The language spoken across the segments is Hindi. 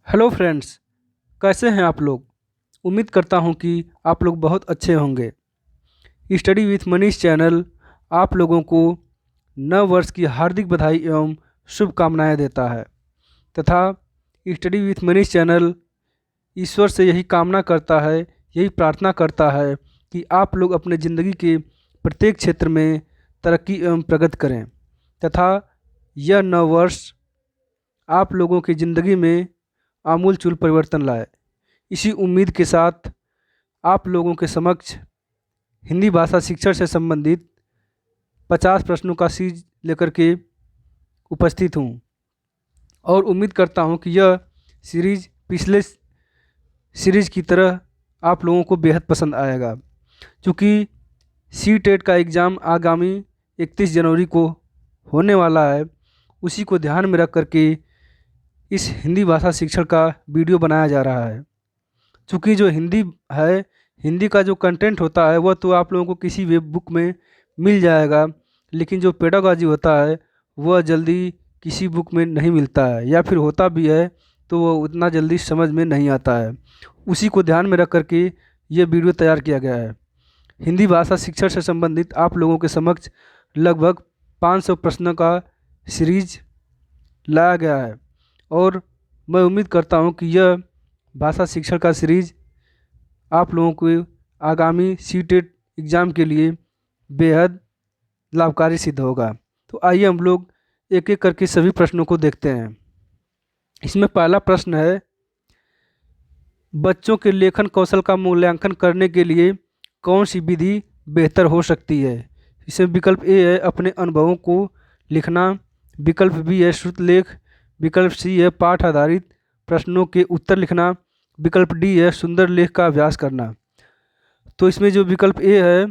हेलो फ्रेंड्स, कैसे हैं आप लोग। उम्मीद करता हूं कि आप लोग बहुत अच्छे होंगे। स्टडी विथ मनीष चैनल आप लोगों को नव वर्ष की हार्दिक बधाई एवं शुभकामनाएं देता है तथा स्टडी विथ मनीष चैनल ईश्वर से यही कामना करता है, यही प्रार्थना करता है कि आप लोग अपने ज़िंदगी के प्रत्येक क्षेत्र में तरक्की एवं प्रगति करें तथा यह नव वर्ष आप लोगों की ज़िंदगी में आमूलचूल परिवर्तन लाए। इसी उम्मीद के साथ आप लोगों के समक्ष हिंदी भाषा शिक्षण से संबंधित 50 प्रश्नों का सीरीज लेकर के उपस्थित हूँ और उम्मीद करता हूँ कि यह सीरीज पिछले सीरीज की तरह आप लोगों को बेहद पसंद आएगा। क्योंकि सी टेट का एग्ज़ाम आगामी 31 जनवरी को होने वाला है, उसी को ध्यान में रख करके इस हिंदी भाषा शिक्षण का वीडियो बनाया जा रहा है। चूँकि जो हिंदी है, हिंदी का जो कंटेंट होता है वह तो आप लोगों को किसी वेब बुक में मिल जाएगा, लेकिन जो पेडागॉजी होता है वह जल्दी किसी बुक में नहीं मिलता है, या फिर होता भी है तो वह उतना जल्दी समझ में नहीं आता है। उसी को ध्यान में रख करके ये वीडियो तैयार किया गया है। हिंदी भाषा शिक्षण से संबंधित आप लोगों के समक्ष लगभग 500 प्रश्नों का सीरीज लाया गया है और मैं उम्मीद करता हूँ कि यह भाषा शिक्षण का सीरीज आप लोगों को आगामी सी टेट एग्ज़ाम के लिए बेहद लाभकारी सिद्ध होगा। तो आइए हम लोग एक एक करके सभी प्रश्नों को देखते हैं। इसमें पहला प्रश्न है, बच्चों के लेखन कौशल का मूल्यांकन करने के लिए कौन सी विधि बेहतर हो सकती है। इसमें विकल्प ए है अपने अनुभवों को लिखना, विकल्प बी है श्रुतलेख, विकल्प सी है पाठ आधारित प्रश्नों के उत्तर लिखना, विकल्प डी है सुंदर लेख का अभ्यास करना। तो इसमें जो विकल्प ए है,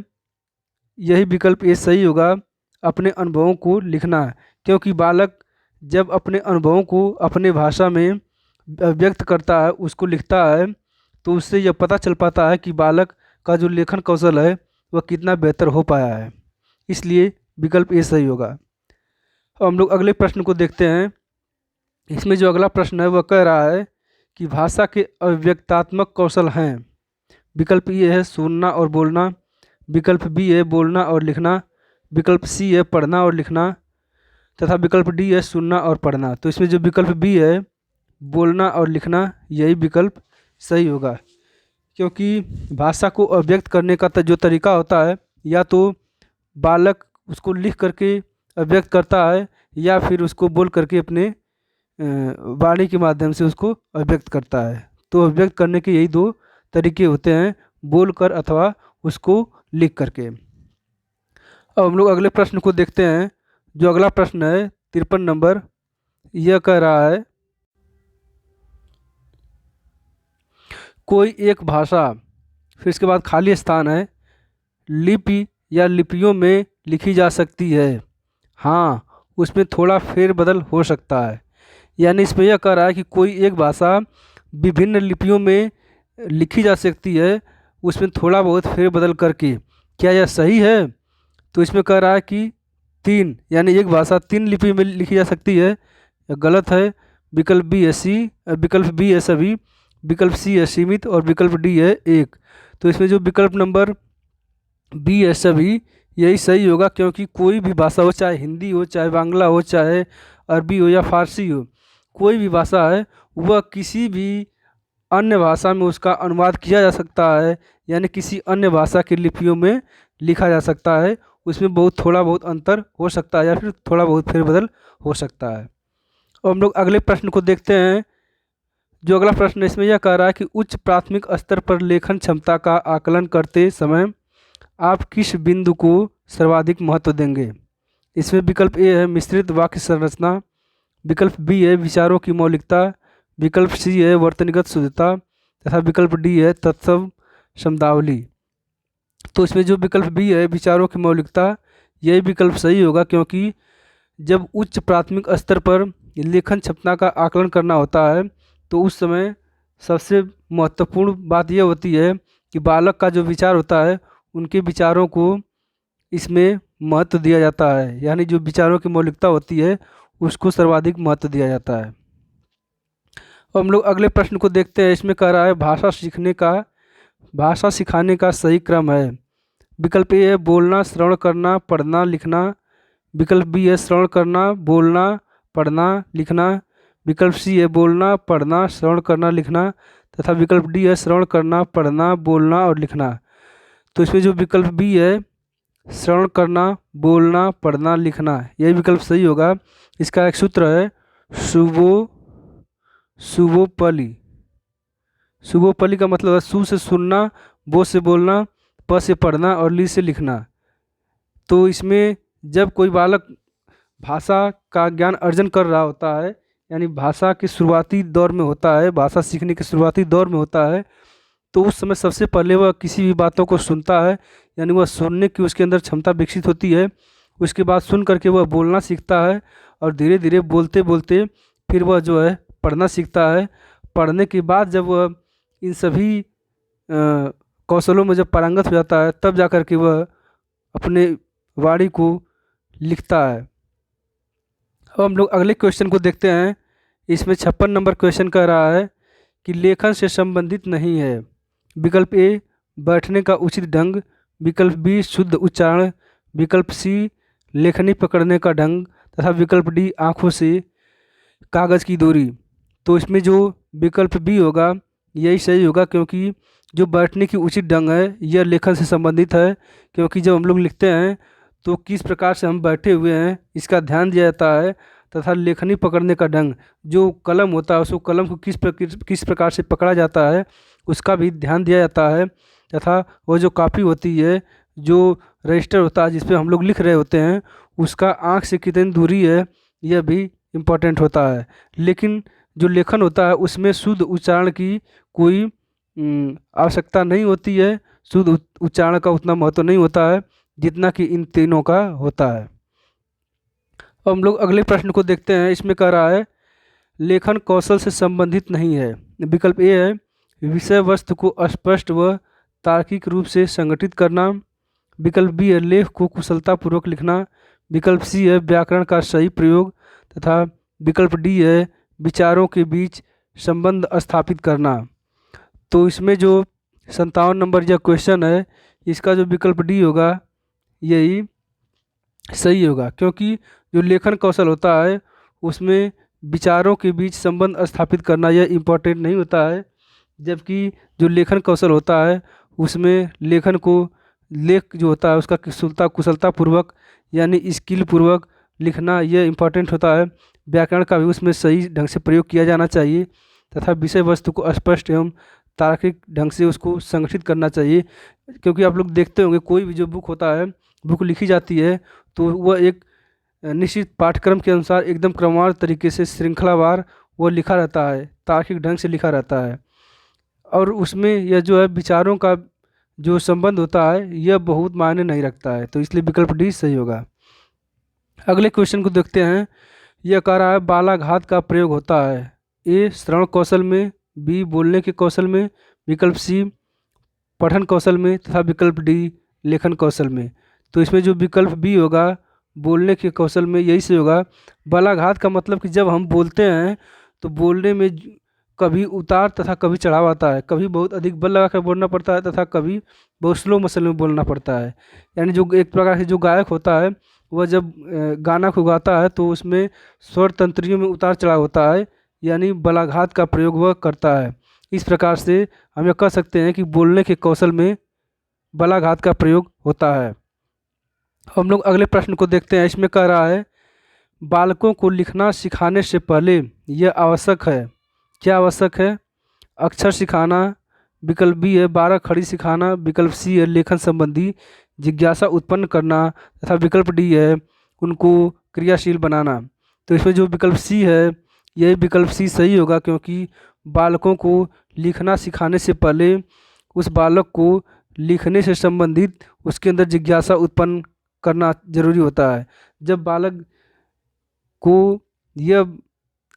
यही विकल्प ए सही होगा, अपने अनुभवों को लिखना। क्योंकि बालक जब अपने अनुभवों को अपने भाषा में व्यक्त करता है, उसको लिखता है, तो उससे यह पता चल पाता है कि बालक का जो लेखन कौशल है वह कितना बेहतर हो पाया है। इसलिए विकल्प ए सही होगा। अब हम लोग अगले प्रश्न को देखते हैं। इसमें जो अगला प्रश्न है वह कह रहा है कि भाषा के अव्यक्तात्मक कौशल हैं। विकल्प ए है सुनना और बोलना, विकल्प बी है बोलना और लिखना, विकल्प सी है पढ़ना और लिखना, तथा विकल्प डी है सुनना और पढ़ना। तो इसमें जो विकल्प बी है बोलना और लिखना, यही विकल्प सही होगा। क्योंकि भाषा को अभिव्यक्त करने का जो तरीका होता है, या तो बालक उसको लिख करके अभिव्यक्त करता है या फिर उसको बोल करके अपने वाणी के माध्यम से उसको अभिव्यक्त करता है। तो अभिव्यक्त करने के यही दो तरीके होते हैं, बोल कर अथवा उसको लिख करके। अब हम लोग अगले प्रश्न को देखते हैं। जो अगला प्रश्न है 53 नंबर, यह कह रहा है कोई एक भाषा, फिर इसके बाद खाली स्थान है, लिपि या लिपियों में लिखी जा सकती है। हाँ, उसमें थोड़ा फेरबदल हो सकता है। यानी इसमें यह कह रहा है कि कोई एक भाषा विभिन्न लिपियों में लिखी जा सकती है, उसमें थोड़ा बहुत फेरबदल करके। क्या यह सही है? तो इसमें कह रहा है कि तीन, यानी एक भाषा तीन लिपि में लिखी जा सकती है। यह गलत है। विकल्प बी है सी, विकल्प बी है सभी, विकल्प सी है सीमित और विकल्प डी है एक। तो इसमें जो विकल्प नंबर बी है सभी, यही सही होगा। क्योंकि कोई भी भाषा हो, चाहे हिंदी हो, चाहे बांग्ला हो, चाहे अरबी हो या फारसी हो, कोई भी भाषा है वह किसी भी अन्य भाषा में उसका अनुवाद किया जा सकता है, यानी किसी अन्य भाषा की लिपियों में लिखा जा सकता है। उसमें बहुत थोड़ा बहुत अंतर हो सकता है या फिर थोड़ा बहुत फेरबदल हो सकता है। और हम लोग अगले प्रश्न को देखते हैं। जो अगला प्रश्न है इसमें यह कह रहा है कि उच्च प्राथमिक स्तर पर लेखन क्षमता का आकलन करते समय आप किस बिंदु को सर्वाधिक महत्व देंगे। इसमें विकल्प ए है मिश्रित वाक्य संरचना, विकल्प बी है विचारों की मौलिकता, विकल्प सी है वर्तनीगत शुद्धता, तथा विकल्प डी है तत्सम शब्दावली। तो इसमें जो विकल्प बी है विचारों की मौलिकता, यही विकल्प सही होगा। क्योंकि जब उच्च प्राथमिक स्तर पर लेखन क्षमता का आकलन करना होता है, तो उस समय सबसे महत्वपूर्ण बात यह होती है कि बालक का जो विचार होता है, उनके विचारों को इसमें महत्व दिया जाता है। यानी जो विचारों की मौलिकता होती है उसको सर्वाधिक महत्व दिया जाता है। और हम लोग अगले प्रश्न को देखते हैं। इसमें कह रहा है भाषा सिखाने का सही क्रम है। विकल्प ए है बोलना, श्रवण करना, पढ़ना, लिखना। विकल्प बी है श्रवण करना, बोलना, पढ़ना, लिखना। विकल्प सी है बोलना, पढ़ना, श्रवण करना, लिखना। तथा विकल्प डी है श्रवण करना, पढ़ना, बोलना और लिखना। तो इसमें जो विकल्प बी है श्रवण करना, बोलना, पढ़ना, लिखना, यही विकल्प सही होगा। इसका एक सूत्र है शुभो शुभोपली। शुभोपली का मतलब है सु से सुनना, बो से बोलना, प से पढ़ना और ली से लिखना। तो इसमें जब कोई बालक भाषा का ज्ञान अर्जन कर रहा होता है, यानी भाषा के शुरुआती दौर में होता है, भाषा सीखने के शुरुआती दौर में होता है, तो उस समय सबसे पहले वह किसी भी बातों को सुनता है, यानी वह सुनने की उसके अंदर क्षमता विकसित होती है। उसके बाद सुन करके वह बोलना सीखता है और धीरे धीरे बोलते बोलते फिर वह जो है पढ़ना सीखता है। पढ़ने के बाद जब वह इन सभी कौशलों में जब पारंगत हो जाता है, तब जा कर के वह अपने वाणी को लिखता है। अब हम लोग अगले क्वेश्चन को देखते हैं। इसमें 56 नंबर क्वेश्चन कह रहा है कि लेखन से संबंधित नहीं है। विकल्प ए बैठने का उचित ढंग, विकल्प बी शुद्ध उच्चारण, विकल्प सी लेखनी पकड़ने का ढंग तथा विकल्प डी आँखों से कागज़ की दूरी। तो इसमें जो विकल्प बी होगा यही सही होगा, क्योंकि जो बैठने की उचित ढंग है यह लेखन से संबंधित है। क्योंकि जब हम लोग लिखते हैं तो किस प्रकार से हम बैठे हुए हैं इसका ध्यान दिया जाता है, तथा लेखनी पकड़ने का ढंग, जो कलम होता है उसको कलम को किस प्रकार से पकड़ा जाता है उसका भी ध्यान दिया जाता है। तथा वो जो कापी होती है, जो रजिस्टर होता है जिस पे हम लोग लिख रहे होते हैं, उसका आँख से कितनी दूरी है यह भी इम्पोर्टेंट होता है। लेकिन जो लेखन होता है उसमें शुद्ध उच्चारण की कोई आवश्यकता नहीं होती है। शुद्ध उच्चारण का उतना महत्व नहीं होता है जितना कि इन तीनों का होता है। अब हम लोग अगले प्रश्न को देखते हैं। इसमें कह रहा है लेखन कौशल से संबंधित नहीं है। विकल्प ए है विषय वस्तु को स्पष्ट व तार्किक रूप से संगठित करना। विकल्प बी है लेख को कुशलतापूर्वक लिखना। विकल्प सी है व्याकरण का सही प्रयोग तथा विकल्प डी है विचारों के बीच संबंध स्थापित करना। तो इसमें जो 57 नंबर यह क्वेश्चन है, इसका जो विकल्प डी होगा यही सही होगा, क्योंकि जो लेखन कौशल होता है उसमें विचारों के बीच संबंध स्थापित करना यह इम्पोर्टेंट नहीं होता है। जबकि जो लेखन कौशल होता है उसमें लेखन को लेख जो होता है उसका कुशलतापूर्वक यानी स्किल पूर्वक लिखना यह इम्पोर्टेंट होता है। व्याकरण का भी उसमें सही ढंग से प्रयोग किया जाना चाहिए तथा विषय वस्तु को स्पष्ट एवं तार्किक ढंग से उसको संगठित करना चाहिए। क्योंकि आप लोग देखते होंगे कोई भी जो बुक होता है, बुक लिखी जाती है तो वह एक निश्चित पाठ्यक्रम के अनुसार एकदम क्रमवार तरीके से श्रृंखलावार वो लिखा रहता है, तार्किक ढंग से लिखा रहता है। और उसमें यह जो है विचारों का जो संबंध होता है यह बहुत मायने नहीं रखता है। तो इसलिए विकल्प डी सही होगा। अगले क्वेश्चन को देखते हैं। यह कह रहा है बालाघात का प्रयोग होता है ए श्रवण कौशल में, बी बोलने के कौशल में, विकल्प सी पठन कौशल में तथा विकल्प डी लेखन कौशल में। तो इसमें जो विकल्प बी होगा बोलने के कौशल में यही से होगा। बालाघात का मतलब कि जब हम बोलते हैं तो बोलने में कभी उतार तथा कभी चढ़ाव आता है, कभी बहुत अधिक बल लगाकर बोलना पड़ता है तथा कभी बहुत स्लो मोशन में बोलना पड़ता है। यानी जो एक प्रकार से जो गायक होता है वह जब गाना को गाता है तो उसमें स्वर तंत्रियों में उतार चढ़ाव होता है, यानी बालाघात का प्रयोग वह करता है। इस प्रकार से हम यह कह सकते हैं कि बोलने के कौशल में बालाघात का प्रयोग होता है। हम लोग अगले प्रश्न को देखते हैं। इसमें कह रहा है बालकों को लिखना सिखाने से पहले यह आवश्यक है। क्या आवश्यक है? अक्षर सिखाना, विकल्प बी है 12 खड़ी सिखाना, विकल्प सी है लेखन संबंधी जिज्ञासा उत्पन्न करना तथा विकल्प डी है उनको क्रियाशील बनाना। तो इसमें जो विकल्प सी है यही विकल्प सी सही होगा, क्योंकि बालकों को लिखना सिखाने से पहले उस बालक को लिखने से संबंधित उसके अंदर जिज्ञासा उत्पन्न करना जरूरी होता है। जब बालक को यह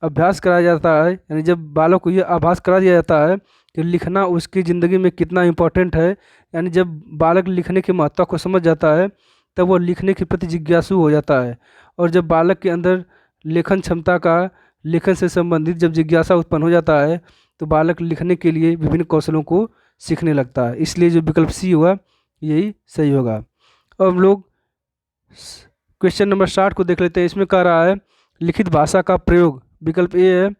अभ्यास कराया जाता है, यानी जब बालक को यह आभास करा दिया जाता है कि लिखना उसकी ज़िंदगी में कितना इम्पोर्टेंट है, यानी जब बालक लिखने के महत्व को समझ जाता है तब वह लिखने के प्रति जिज्ञासु हो जाता है। और जब बालक के अंदर लेखन क्षमता का, लेखन से संबंधित जब जिज्ञासा उत्पन्न हो जाता है तो बालक लिखने के लिए विभिन्न कौशलों को सीखने लगता है। इसलिए जो विकल्प सी हुआ यही सही होगा। अब हम लोग क्वेश्चन नंबर 60 को देख लेते हैं। इसमें कह रहा है लिखित भाषा का प्रयोग, विकल्प ए है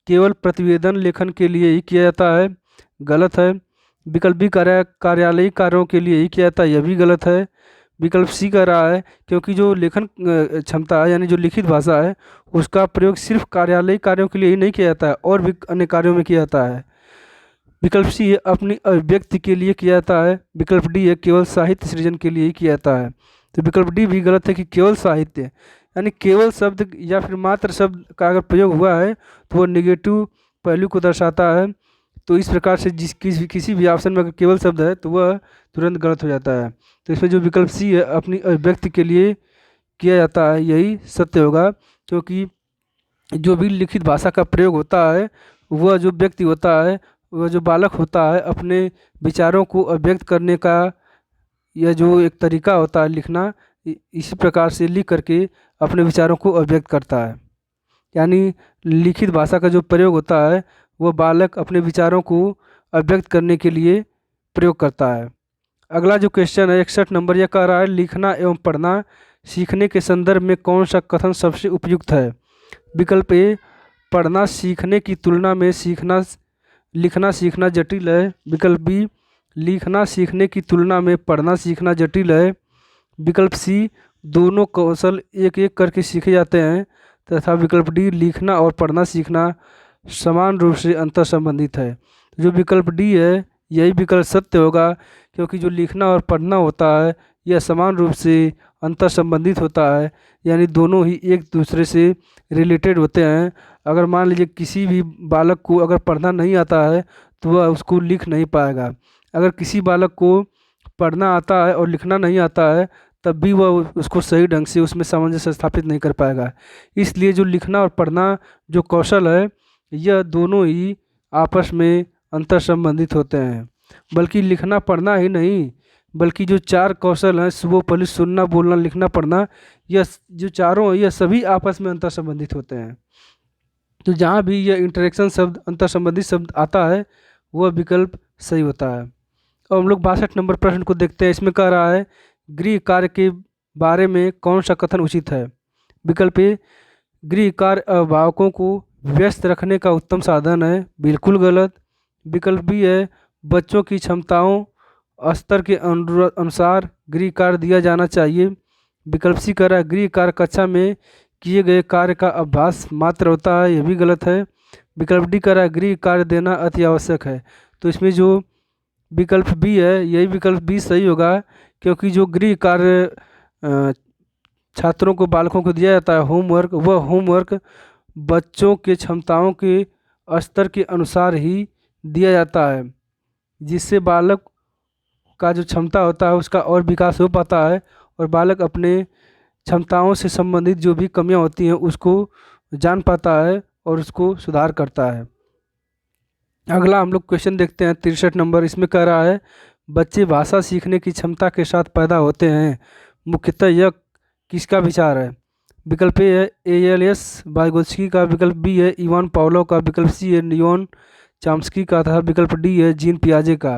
केवल प्रतिवेदन लेखन के लिए ही किया जाता है, गलत है। विकल्प बी कार्यालयिक कार्यों के लिए ही किया जाता है, यह भी गलत है। विकल्प सी कह रहा है क्योंकि जो लेखन क्षमता है यानी जो लिखित भाषा है उसका प्रयोग सिर्फ कार्यालयिक कार्यों के लिए ही नहीं किया जाता है और भी अन्य कार्यों में किया जाता है। विकल्प सी है अपनी अभिव्यक्ति के लिए किया जाता है। विकल्प डी है केवल साहित्य सृजन के लिए ही किया जाता है। तो विकल्प डी भी गलत है कि केवल साहित्य यानी केवल शब्द या फिर मात्र शब्द का अगर प्रयोग हुआ है तो वो निगेटिव पहलू को दर्शाता है। तो इस प्रकार से किसी भी ऑप्शन में अगर केवल शब्द है तो वह तुरंत गलत हो जाता है। तो इसमें जो विकल्प सी है अपनी अभिव्यक्ति के लिए किया जाता है यही सत्य होगा, क्योंकि जो भी लिखित भाषा का प्रयोग होता है वह जो व्यक्ति होता है वह जो बालक होता है अपने विचारों को अभिव्यक्त करने का यह जो एक तरीका होता है लिखना, इसी प्रकार से लिख करके अपने विचारों को अभिव्यक्त करता है। यानी लिखित भाषा का जो प्रयोग होता है वह बालक अपने विचारों को अभिव्यक्त करने के लिए प्रयोग करता है। अगला जो क्वेश्चन है 61 नंबर, यह कह रहा है लिखना एवं पढ़ना सीखने के संदर्भ में कौन सा कथन सबसे उपयुक्त है। विकल्प ए पढ़ना सीखने की तुलना में लिखना सीखना जटिल है। विकल्प बी लिखना सीखने की तुलना में पढ़ना सीखना जटिल है। विकल्प सी दोनों कौशल एक एक करके सीखे जाते हैं। तथा विकल्प डी लिखना और पढ़ना सीखना समान रूप से अंतर संबंधित है। जो विकल्प डी है यही विकल्प सत्य होगा, क्योंकि जो लिखना और पढ़ना होता है यह समान रूप से अंतर संबंधित होता है, यानी दोनों ही एक दूसरे से रिलेटेड होते हैं। अगर मान लीजिए किसी भी बालक को अगर पढ़ना नहीं आता है तो वह उसको लिख नहीं पाएगा। अगर किसी बालक को पढ़ना आता है और लिखना नहीं आता है तब भी वह उसको सही ढंग से उसमें सामंजस्य स्थापित नहीं कर पाएगा। इसलिए जो लिखना और पढ़ना जो कौशल है यह दोनों ही आपस में अंतर संबंधित होते हैं। बल्कि लिखना पढ़ना ही नहीं बल्कि जो चार कौशल हैं सर्वोपरि सुनना बोलना लिखना पढ़ना, यह जो चारों यह सभी आपस में अंतर संबंधित होते हैं। तो जहाँ भी यह इंटरेक्शन शब्द अंतर संबंधित शब्द आता है वह विकल्प सही होता है। अब हम लोग 62 नंबर प्रश्न को देखते हैं। इसमें कह रहा है गृह कार्य के बारे में कौन सा कथन उचित है। विकल्प ए गृह कार्य अभिभावकों को व्यस्त रखने का उत्तम साधन है, बिल्कुल गलत। विकल्प बी है बच्चों की क्षमताओं स्तर के अनुसार गृह कार्य दिया जाना चाहिए। विकल्प सी कह रहा है गृह कार्य कक्षा में किए गए कार्य का अभ्यास मात्र होता है, यह भी गलत है। विकल्प डी कह रहा है गृह कार्य देना अति आवश्यक है। तो इसमें जो विकल्प बी है यही विकल्प बी सही होगा, क्योंकि जो गृह कार्य छात्रों को बालकों को दिया जाता है होमवर्क, वह होमवर्क बच्चों के क्षमताओं के स्तर के अनुसार ही दिया जाता है, जिससे बालक का जो क्षमता होता है उसका और विकास हो पाता है और बालक अपने क्षमताओं से संबंधित जो भी कमियां होती हैं उसको जान पाता है और उसको सुधार करता है। अगला हम लोग क्वेश्चन देखते हैं 63 नंबर। इसमें कह रहा है बच्चे भाषा सीखने की क्षमता के साथ पैदा होते हैं, मुख्यतः यह किसका विचार है। विकल्प ए है एएलएस वाइगोत्स्की का। विकल्प बी है इवान पावलोव का। विकल्प सी है नियोन चॉम्स्की का था। विकल्प डी है जीन पियाजे का।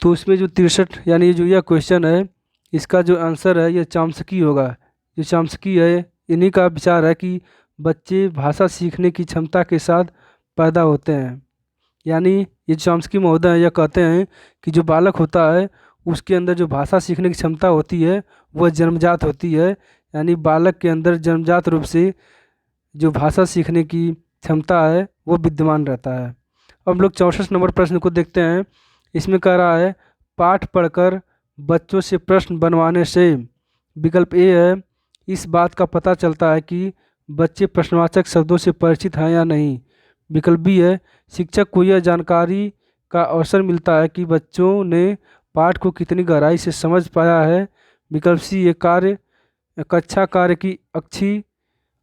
तो इसमें जो 63 यानी जो यह क्वेश्चन है इसका जो आंसर है यह चॉम्स्की होगा। जो चॉम्स्की है इन्हीं का विचार है कि बच्चे भाषा सीखने की क्षमता के साथ पैदा होते हैं। यानी ये चॉम्स्की महोदय यह कहते हैं कि जो बालक होता है उसके अंदर जो भाषा सीखने की क्षमता होती है वह जन्मजात होती है। यानी बालक के अंदर जन्मजात रूप से जो भाषा सीखने की क्षमता है वो विद्यमान रहता है। अब हम लोग 64 नंबर प्रश्न को देखते हैं। इसमें कह रहा है पाठ पढ़कर बच्चों से प्रश्न बनवाने से। विकल्प ए है इस बात का पता चलता है कि बच्चे प्रश्नवाचक शब्दों से परिचित हैं या नहीं। विकल्प बी है शिक्षक को यह जानकारी का अवसर मिलता है कि बच्चों ने पाठ को कितनी गहराई से समझ पाया है। विकल्प सी ये कक्षा कार्य की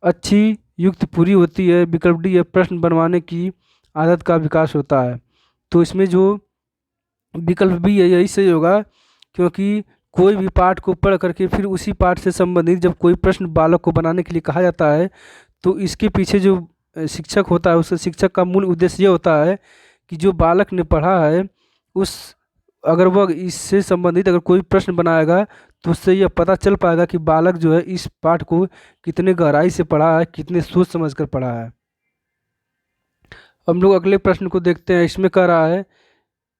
अच्छी युक्त पूरी होती है। विकल्प डी है प्रश्न बनवाने की आदत का विकास होता है। तो इसमें जो विकल्प बी है यही सही होगा, क्योंकि कोई भी पाठ को पढ़ करके फिर उसी पाठ से संबंधित जब कोई प्रश्न बालक को बनाने के लिए कहा जाता है तो इसके पीछे जो शिक्षक होता है, उस शिक्षक का मूल उद्देश्य ये होता है कि जो बालक ने पढ़ा है उस अगर वह इससे संबंधित अगर कोई प्रश्न बनाएगा तो उससे यह पता चल पाएगा कि बालक जो है इस पाठ को कितने गहराई से पढ़ा है, कितने सोच समझ कर पढ़ा है। हम लोग अगले प्रश्न को देखते हैं। इसमें कह रहा है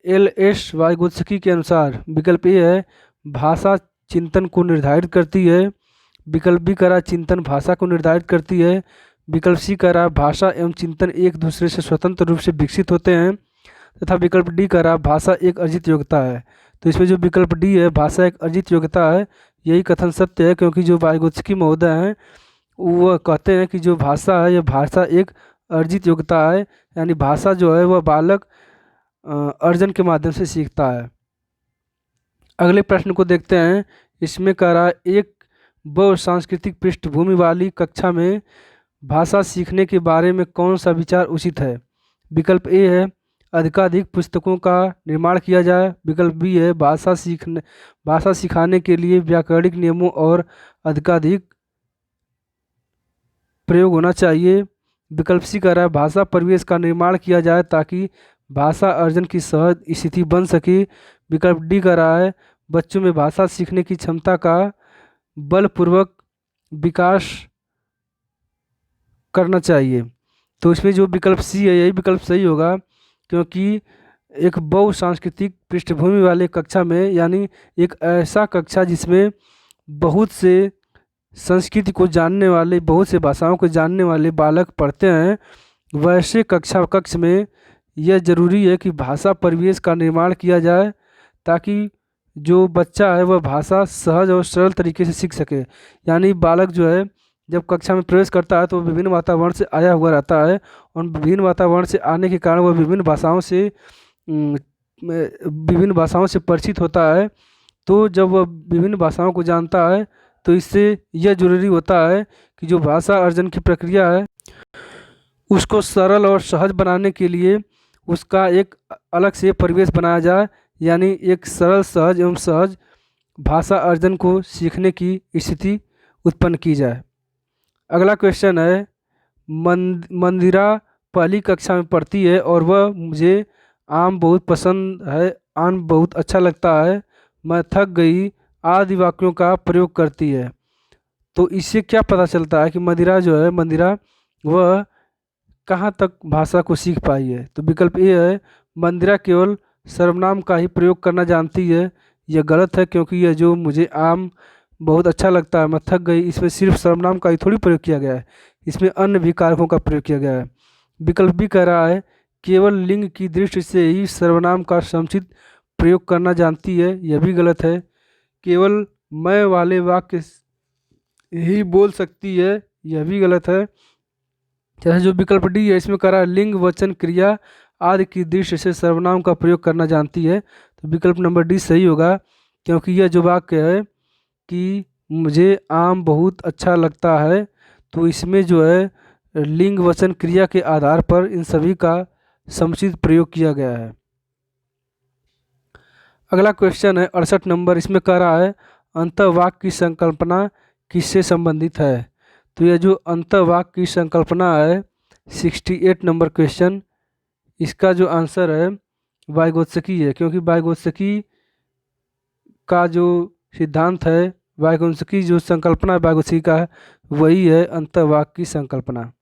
एल.एस. वाइगोत्स्की के अनुसार विकल्प ए है भाषा चिंतन को निर्धारित करती है, विकल्प बी कह रहा है चिंतन भाषा को निर्धारित करती है, विकल्प सी कह रहा है भाषा एवं चिंतन एक दूसरे से स्वतंत्र रूप से विकसित होते हैं, तथा विकल्प डी कह रहा है भाषा एक अर्जित योग्यता है। तो इसमें जो विकल्प डी है भाषा एक अर्जित योग्यता है, यही कथन सत्य है, क्योंकि जो वाइगोत्स्की महोदय हैं वह कहते हैं कि जो भाषा है यह भाषा एक अर्जित योग्यता है, यानी भाषा जो है वह बालक अर्जन के माध्यम से सीखता है। अगले प्रश्न को देखते हैं। इसमें कह रहा है एक बहु सांस्कृतिक पृष्ठभूमि वाली कक्षा में भाषा सीखने के बारे में कौन सा विचार उचित है। विकल्प ए है अधिकाधिक पुस्तकों का निर्माण किया जाए, विकल्प बी है भाषा सिखाने के लिए व्याकरणिक नियमों और अधिकाधिक प्रयोग होना चाहिए, विकल्प सी कह रहा है भाषा परिवेश का निर्माण किया जाए ताकि भाषा अर्जन की सहज स्थिति बन सके, विकल्प डी कह रहा है बच्चों में भाषा सीखने की क्षमता का बलपूर्वक विकास करना चाहिए। तो इसमें जो विकल्प सी है यही विकल्प सही होगा, क्योंकि एक बहु सांस्कृतिक पृष्ठभूमि वाले कक्षा में यानी एक ऐसा कक्षा जिसमें बहुत से संस्कृति को जानने वाले, बहुत से भाषाओं को जानने वाले बालक पढ़ते हैं, वैसे कक्ष में यह ज़रूरी है कि भाषा परिवेश का निर्माण किया जाए ताकि जो बच्चा है वह भाषा सहज और सरल तरीके से सीख सके। यानी बालक जो है जब कक्षा में प्रवेश करता है तो विभिन्न वातावरण से आया हुआ रहता है, और विभिन्न वातावरण से आने के कारण वह विभिन्न भाषाओं से परिचित होता है। तो जब वह विभिन्न भाषाओं को जानता है तो इससे यह जरूरी होता है कि जो भाषा अर्जन की प्रक्रिया है उसको सरल और सहज बनाने के लिए उसका एक अलग से परिवेश बनाया जाए, यानी एक सरल सहज एवं सहज भाषा अर्जन को सीखने की स्थिति उत्पन्न की जाए। अगला क्वेश्चन है मंदिरा पहली कक्षा में पढ़ती है और वह मुझे आम बहुत पसंद है, आम बहुत अच्छा लगता है, मैं थक गई आदि वाक्यों का प्रयोग करती है। तो इससे क्या पता चलता है कि मंदिरा वह कहाँ तक भाषा को सीख पाई है। तो विकल्प ए है मंदिरा केवल सर्वनाम का ही प्रयोग करना जानती है। यह गलत है, क्योंकि यह जो मुझे आम बहुत अच्छा लगता है, मैं थक गई, इसमें सिर्फ सर्वनाम का ही थोड़ी प्रयोग किया गया है, इसमें अन्य भी कारकों का प्रयोग किया गया है। विकल्प बी कह रहा है केवल लिंग की दृष्टि से ही सर्वनाम का समुचित प्रयोग करना जानती है। यह भी गलत है, केवल मैं वाले वाक्य ही बोल सकती है। यह भी गलत है। जैसे जो विकल्प डी है इसमें कह रहा है लिंग वचन क्रिया आदि की दृष्टि से सर्वनाम का प्रयोग करना जानती है। तो विकल्प नंबर डी सही होगा, क्योंकि यह जो वाक्य है कि मुझे आम बहुत अच्छा लगता है, तो इसमें जो है लिंग वचन क्रिया के आधार पर इन सभी का समुचित प्रयोग किया गया है। अगला क्वेश्चन है 68 नंबर। इसमें कह रहा है अंतःवाक्य की संकल्पना किससे संबंधित है। तो यह जो अंतःवाक्य की संकल्पना है 68 नंबर क्वेश्चन, इसका जो आंसर है वाइगोत्स्की है, क्योंकि वाइगोत्स्की का जो सिद्धांत है, वाइगोत्स्की जो संकल्पना वाइगोत्स्की का है वही है अंतःवाक्य की संकल्पना।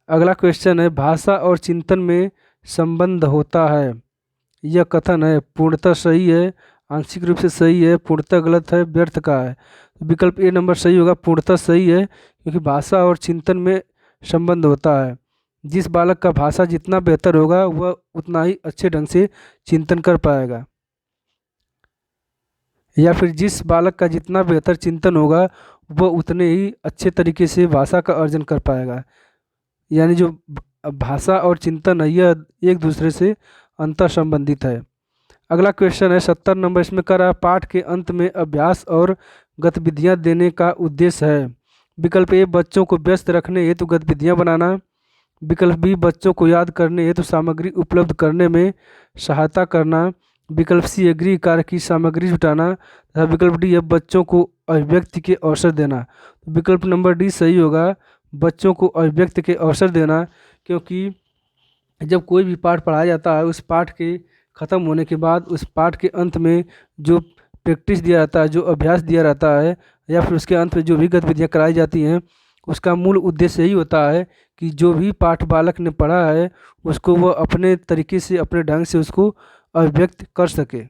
अगला क्वेश्चन है भाषा और चिंतन में संबंध होता है, यह कथन है पूर्णतः सही है, आंशिक रूप से सही है, पूर्णतः गलत है, व्यर्थ का है। विकल्प ए नंबर सही होगा, पूर्णतः सही है, क्योंकि भाषा और चिंतन में संबंध होता है। जिस बालक का भाषा जितना बेहतर होगा वह उतना ही अच्छे ढंग से चिंतन कर पाएगा, या फिर जिस बालक का जितना बेहतर चिंतन होगा वह उतने ही अच्छे तरीके से भाषा का अर्जन कर पाएगा। यानी जो भाषा और चिंतन है यह एक दूसरे से अंतर संबंधित है। अगला क्वेश्चन है 70 नंबर। इसमें कह रहा है पाठ के अंत में अभ्यास और गतिविधियां देने का उद्देश्य है। विकल्प ए बच्चों को व्यस्त रखने हेतु गतिविधियां बनाना, विकल्प बी बच्चों को याद करने हेतु सामग्री उपलब्ध करने में सहायता करना, विकल्प सी गृह कार्य की सामग्री जुटाना, तथा विकल्प डी है बच्चों को अभिव्यक्ति के अवसर देना। विकल्प नंबर डी सही होगा, बच्चों को अभिव्यक्ति के अवसर देना, क्योंकि जब कोई भी पाठ पढ़ाया जाता है उस पाठ के ख़त्म होने के बाद उस पाठ के अंत में जो प्रैक्टिस दिया जाता है, जो अभ्यास दिया रहता है, या फिर उसके अंत में जो भी गतिविधियाँ कराई जाती हैं, उसका मूल उद्देश्य यही होता है कि जो भी पाठ बालक ने पढ़ा है उसको वह अपने तरीके से, अपने ढंग से उसको अभिव्यक्त कर सके।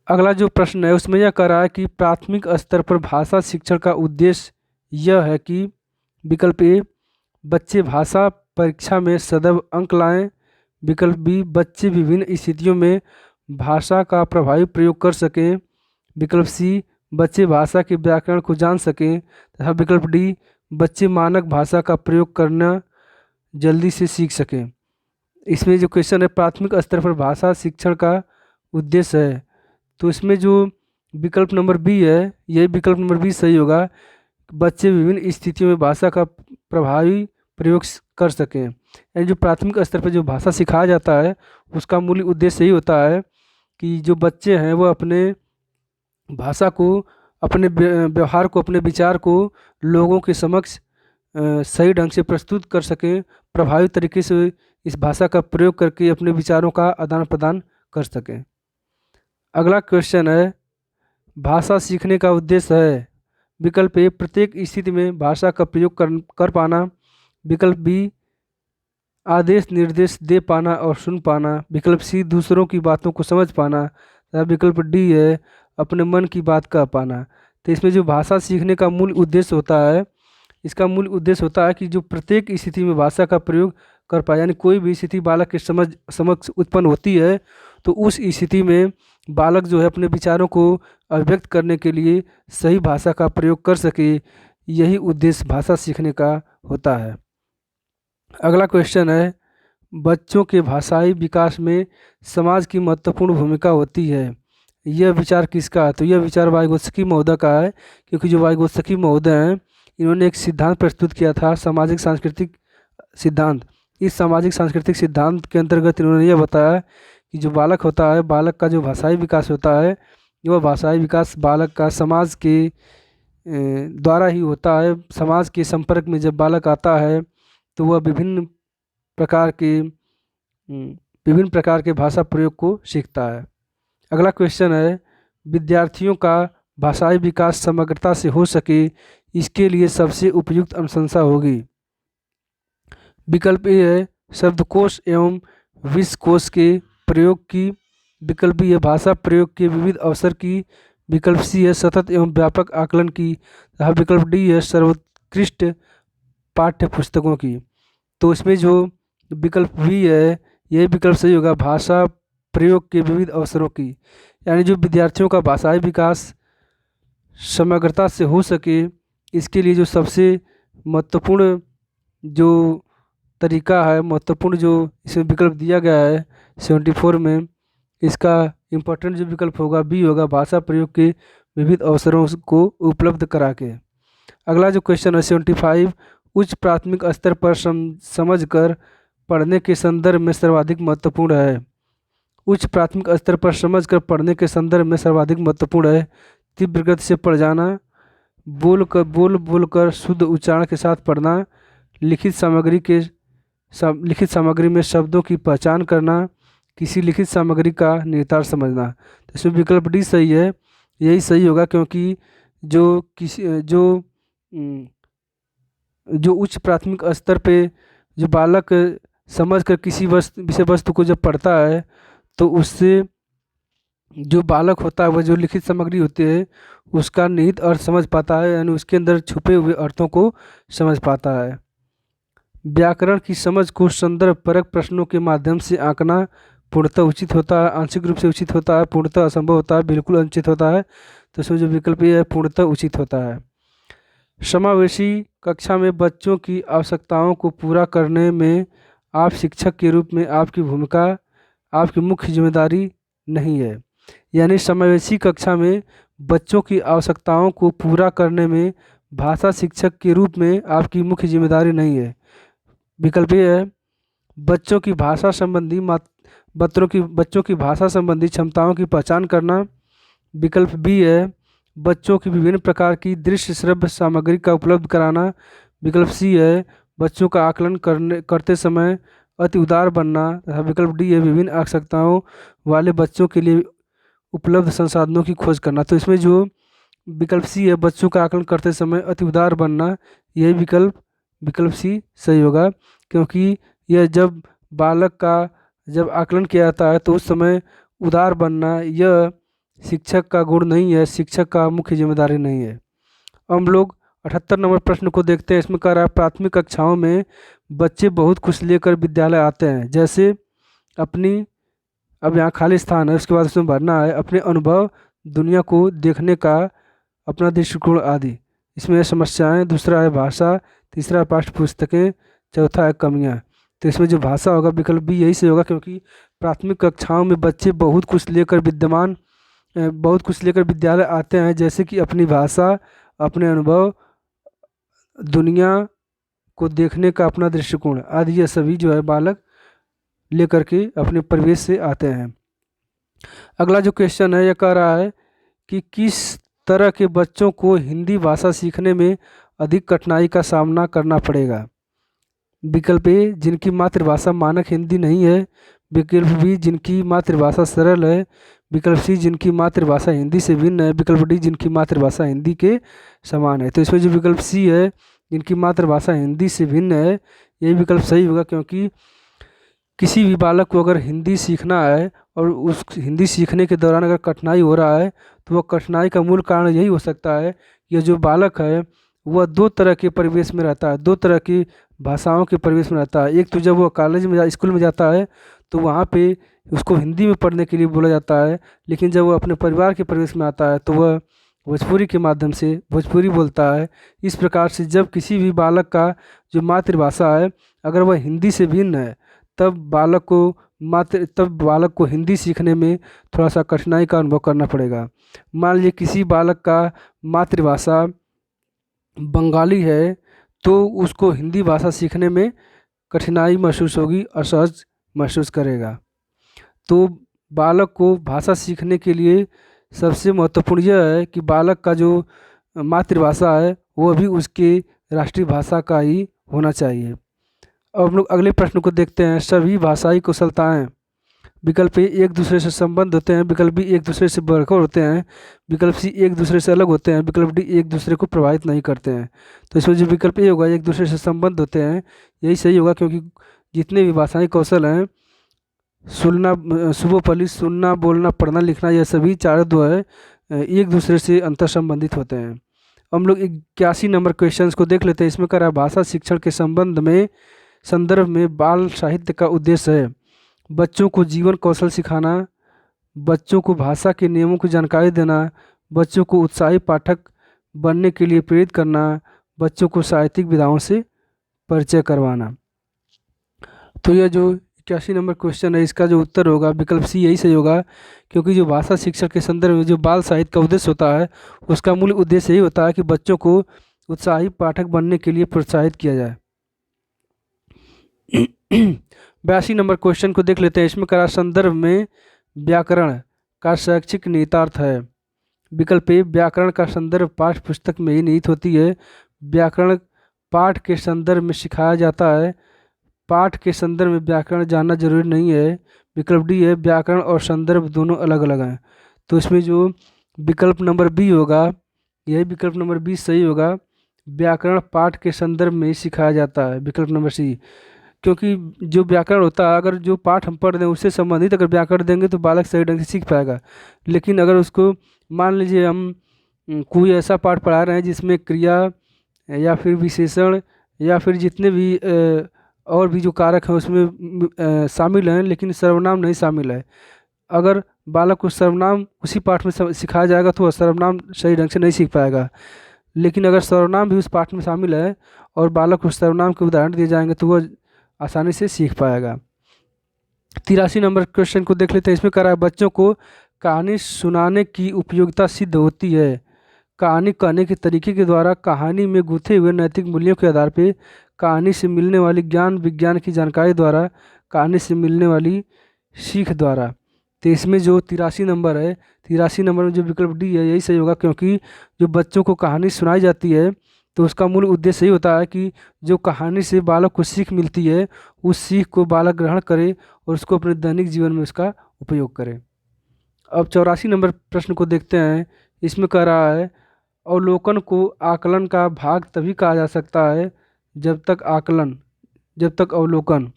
अगला जो प्रश्न है उसमें यह कह रहा है कि प्राथमिक स्तर पर भाषा शिक्षण का उद्देश्य यह है कि विकल्प ए, बच्चे भाषा परीक्षा में सदैव अंक लाएं। विकल्प बी, बच्चे विभिन्न स्थितियों में भाषा का प्रभावी प्रयोग कर सकें। विकल्प सी, बच्चे भाषा के व्याकरण को जान सकें। तथा विकल्प डी, बच्चे मानक भाषा का प्रयोग करना जल्दी से सीख सकें। इसमें जो क्वेश्चन है प्राथमिक स्तर पर भाषा शिक्षण का उद्देश्य है, तो इसमें जो विकल्प नंबर बी है, यही विकल्प नंबर बी सही होगा। बच्चे विभिन्न स्थितियों में भाषा का प्रभावी प्रयोग कर सकें। यानी जो प्राथमिक स्तर पर जो भाषा सिखाया जाता है उसका मूल उद्देश्य यही होता है कि जो बच्चे हैं वो अपने भाषा को, अपने व्यवहार को, अपने विचार को लोगों के समक्ष सही ढंग से प्रस्तुत कर सकें, प्रभावी तरीके से इस भाषा का प्रयोग करके अपने विचारों का आदान प्रदान कर सकें। अगला क्वेश्चन है, भाषा सीखने का उद्देश्य है। विकल्प ए, प्रत्येक स्थिति में भाषा का प्रयोग कर पाना। विकल्प बी, आदेश निर्देश दे पाना और सुन पाना। विकल्प सी, दूसरों की बातों को समझ पाना। तथा विकल्प डी है, अपने मन की बात कह पाना। तो इसमें जो भाषा सीखने का मूल उद्देश्य होता है, इसका मूल उद्देश्य होता है कि जो प्रत्येक स्थिति में भाषा का प्रयोग कर पाए, यानी कोई भी स्थिति बालक के समक्ष उत्पन्न होती है तो उस स्थिति में बालक जो है अपने विचारों को अभिव्यक्त करने के लिए सही भाषा का प्रयोग कर सके, यही उद्देश्य भाषा सीखने का होता है। अगला क्वेश्चन है, बच्चों के भाषाई विकास में समाज की महत्वपूर्ण भूमिका होती है। यह विचार किसका है? तो यह विचार वाइगोत्स्की महोदय का है, क्योंकि जो वाइगोत्स्की महोदय हैं इन्होंने एक सिद्धांत प्रस्तुत किया था, सामाजिक सांस्कृतिक सिद्धांत। इस सामाजिक सांस्कृतिक सिद्धांत के अंतर्गत इन्होंने यह बताया कि जो बालक होता है, बालक का जो भाषाई विकास होता है, वह भाषाई विकास बालक का समाज के द्वारा ही होता है। समाज के संपर्क में जब बालक आता है तो वह विभिन्न प्रकार के भाषा प्रयोग को सीखता है। अगला क्वेश्चन है, विद्यार्थियों का भाषाई विकास समग्रता से हो सके इसके लिए सबसे उपयुक्त अनुशंसा होगी। विकल्प ए है, शब्दकोश एवं विश्वकोश के प्रयोग की। विकल्प बी है, भाषा प्रयोग के विविध अवसर की। विकल्प सी है, सतत एवं व्यापक आकलन की। तथा विकल्प डी है, सर्वोत्कृष्ट पाठ्य पुस्तकों की। तो इसमें जो विकल्प बी है यही विकल्प सही होगा, भाषा प्रयोग के विविध अवसरों की। यानी जो विद्यार्थियों का भाषाई विकास समग्रता से हो सके इसके लिए जो सबसे महत्वपूर्ण जो तरीका है, महत्वपूर्ण जो इसमें विकल्प दिया गया है 74 में, इसका इम्पोर्टेंट जो विकल्प होगा बी होगा, भाषा प्रयोग के विविध अवसरों को उपलब्ध करा के। अगला जो क्वेश्चन है 75, उच्च प्राथमिक स्तर पर समझकर पढ़ने के संदर्भ में सर्वाधिक महत्वपूर्ण है। उच्च प्राथमिक स्तर पर समझकर पढ़ने के संदर्भ में सर्वाधिक महत्वपूर्ण है तीव्र गति से पढ़ जाना, बोल कर शुद्ध उच्चारण के साथ पढ़ना, लिखित सामग्री में शब्दों की पहचान करना, किसी लिखित सामग्री का निहितार्थ समझना। तो इसमें विकल्प डी सही है, यही सही होगा, क्योंकि जो उच्च प्राथमिक स्तर पे जो बालक समझकर किसी विषय वस्तु को जब पढ़ता है तो उससे जो बालक होता है वह जो लिखित सामग्री होती है उसका निहित अर्थ समझ पाता है, यानी उसके अंदर छुपे हुए अर्थों को समझ पाता है। व्याकरण की समझ को संदर्भ परक प्रश्नों के माध्यम से आंकना पूर्णतः उचित होता है, आंशिक रूप से उचित होता है, पूर्णतः असंभव होता है, बिल्कुल अनुचित होता है। तो इसमें जो विकल्प ये है पूर्णतः उचित होता है। समावेशी कक्षा में बच्चों की आवश्यकताओं को पूरा करने में आप शिक्षक के रूप में आपकी भूमिका, आपकी मुख्य जिम्मेदारी नहीं है। यानी समावेशी कक्षा में बच्चों की आवश्यकताओं को पूरा करने में भाषा शिक्षक के रूप में आपकी मुख्य जिम्मेदारी नहीं है। विकल्प ये है, बच्चों की भाषा संबंधी क्षमताओं की पहचान करना। विकल्प बी है, बच्चों की विभिन्न प्रकार की दृश्य श्रव्य सामग्री का उपलब्ध कराना। विकल्प सी है बच्चों का आकलन करते समय अति उदार बनना। तथा विकल्प डी है विभिन्न आवश्यकताओं वाले बच्चों के लिए उपलब्ध संसाधनों की खोज करना। तो इसमें जो विकल्प सी है बच्चों का आकलन करते समय अति उदार बनना, यही विकल्प सी सही होगा, क्योंकि यह जब बालक का जब आकलन किया जाता है तो उस समय उदार बनना यह शिक्षक का गुण नहीं है, शिक्षक का मुख्य जिम्मेदारी नहीं है। हम लोग 78 नंबर प्रश्न को देखते हैं। इसमें कह रहा है प्राथमिक कक्षाओं में बच्चे बहुत कुछ लेकर विद्यालय आते हैं, जैसे अपनी, अब यहाँ खाली स्थान है उसके बाद उसमें भरना है, अपने अनुभव, दुनिया को देखने का अपना दृष्टिकोण आदि। इसमें है समस्याएं, दूसरा है भाषा, तीसरा पाठ्य पुस्तकें, चौथा है कमियां। तो इसमें जो भाषा होगा विकल्प बी यही से होगा, क्योंकि प्राथमिक कक्षाओं में बच्चे बहुत कुछ लेकर विद्यालय आते हैं, जैसे कि अपनी भाषा, अपने अनुभव, दुनिया को देखने का अपना दृष्टिकोण आदि, ये सभी जो है बालक लेकर के अपने परिवेश से आते हैं। अगला जो क्वेश्चन है यह कह रहा है कि किस तरह के बच्चों को हिंदी भाषा सीखने में अधिक कठिनाई का सामना करना पड़ेगा। विकल्प ए जिनकी मातृभाषा मानक हिंदी नहीं है, विकल्प बी जिनकी मातृभाषा सरल है, विकल्प सी जिनकी मातृभाषा हिंदी से भिन्न है, विकल्प डी जिनकी मातृभाषा हिंदी के समान है। तो इसमें जो विकल्प सी है जिनकी मातृभाषा हिंदी से भिन्न है, यही विकल्प सही होगा, क्योंकि किसी भी बालक को अगर हिंदी सीखना है और उस हिंदी सीखने के दौरान अगर कठिनाई हो रहा है तो वह कठिनाई का मूल कारण यही हो सकता है कि जो बालक है वह दो तरह के परिवेश में रहता है, दो तरह की भाषाओं के परिवेश में रहता है। एक तो जब वह कॉलेज में स्कूल में जाता है तो वहाँ पे उसको हिंदी में पढ़ने के लिए बोला जाता है, लेकिन जब वह अपने परिवार के परिवेश में आता है तो वह भोजपुरी के माध्यम से भोजपुरी बोलता है। इस प्रकार से जब किसी भी बालक का जो मातृभाषा है अगर वह हिंदी से भिन्न है तब बालक को हिंदी सीखने में थोड़ा सा कठिनाई का अनुभव करना पड़ेगा। मान लीजिए किसी बालक का मातृभाषा बंगाली है तो उसको हिंदी भाषा सीखने में कठिनाई महसूस होगी, असहज महसूस करेगा। तो बालक को भाषा सीखने के लिए सबसे महत्वपूर्ण यह है कि बालक का जो मातृभाषा है वह भी उसके राष्ट्रीय भाषा का ही होना चाहिए। अब हम लोग अगले प्रश्न को देखते हैं। सभी भाषाई कुशलताएं, विकल्प ए एक दूसरे से संबंध होते हैं, विकल्प बी एक दूसरे से बरखर होते हैं, विकल्प सी एक दूसरे से अलग होते हैं, विकल्प डी एक दूसरे को प्रभावित नहीं करते हैं। तो इसमें जो विकल्प ए होगा एक दूसरे से संबंध होते हैं, यही सही होगा, क्योंकि जितने भी भाषाई कौशल हैं शुभोपली सुनना, बोलना, पढ़ना, लिखना, यह सभी चारों जो है एक दूसरे से अंतर संबंधित होते हैं। हम लोग 81 नंबर क्वेश्चन को देख लेते हैं। इसमें कह रहा है भाषा शिक्षण के संदर्भ में बाल साहित्य का उद्देश्य है बच्चों को जीवन कौशल सिखाना, बच्चों को भाषा के नियमों की जानकारी देना, बच्चों को उत्साही पाठक बनने के लिए प्रेरित करना, बच्चों को साहित्यिक विधाओं से परिचय करवाना। तो यह जो 81 नंबर क्वेश्चन है इसका जो उत्तर होगा विकल्प सी यही सही होगा, क्योंकि जो भाषा शिक्षण के संदर्भ में जो बाल साहित्य का उद्देश्य होता है उसका मूल उद्देश्य यही होता है कि बच्चों को उत्साही पाठक बनने के लिए प्रोत्साहित किया जाए। 82 नंबर क्वेश्चन को देख लेते हैं। इसमें करा संदर्भ में व्याकरण का शैक्षिक निहितार्थ है। विकल्प ए व्याकरण का संदर्भ पाठ्य पुस्तक में ही निहित होती है, व्याकरण पाठ के संदर्भ में सिखाया जाता है, पाठ के संदर्भ में व्याकरण जानना जरूरी नहीं है। विकल्प डी है व्याकरण और संदर्भ दोनों अलग अलग हैं। तो इसमें जो विकल्प नंबर बी होगा यही विकल्प नंबर बी सही होगा, व्याकरण पाठ के संदर्भ में ही सिखाया जाता है। विकल्प नंबर सी, क्योंकि जो व्याकरण होता है अगर जो पाठ हम पढ़ दें उससे संबंधित अगर व्याकरण देंगे तो बालक सही ढंग से सीख पाएगा। लेकिन अगर उसको मान लीजिए हम कोई ऐसा पाठ पढ़ा रहे हैं जिसमें क्रिया या फिर विशेषण या फिर जितने भी और भी जो कारक हैं उसमें शामिल हैं लेकिन सर्वनाम नहीं शामिल है, अगर बालक को सर्वनाम उसी पाठ में सिखाया जाएगा तो वह सर्वनाम सही ढंग से नहीं सीख पाएगा। लेकिन अगर सर्वनाम भी उस पाठ में शामिल है और बालक को सर्वनाम के उदाहरण दिए जाएंगे तो वह आसानी से सीख पाएगा। 83 नंबर क्वेश्चन को देख लेते हैं। इसमें कह रहा है बच्चों को कहानी सुनाने की उपयोगिता सिद्ध होती है। कहानी कहने के तरीके के द्वारा, कहानी में गुथे हुए नैतिक मूल्यों के आधार पर, कहानी से मिलने वाली ज्ञान विज्ञान की जानकारी द्वारा, कहानी से मिलने वाली सीख द्वारा। तो इसमें जो 83 नंबर है, 83 नंबर में जो विकल्प डी है यही सही होगा, क्योंकि जो बच्चों को कहानी सुनाई जाती है तो उसका मूल उद्देश्य यही होता है कि जो कहानी से बालक को सीख मिलती है उस सीख को बालक ग्रहण करे और उसको अपने दैनिक जीवन में उसका उपयोग करे। अब 84 नंबर प्रश्न को देखते हैं। इसमें कह रहा है अवलोकन को आकलन का भाग तभी कहा जा सकता है जब तक अवलोकन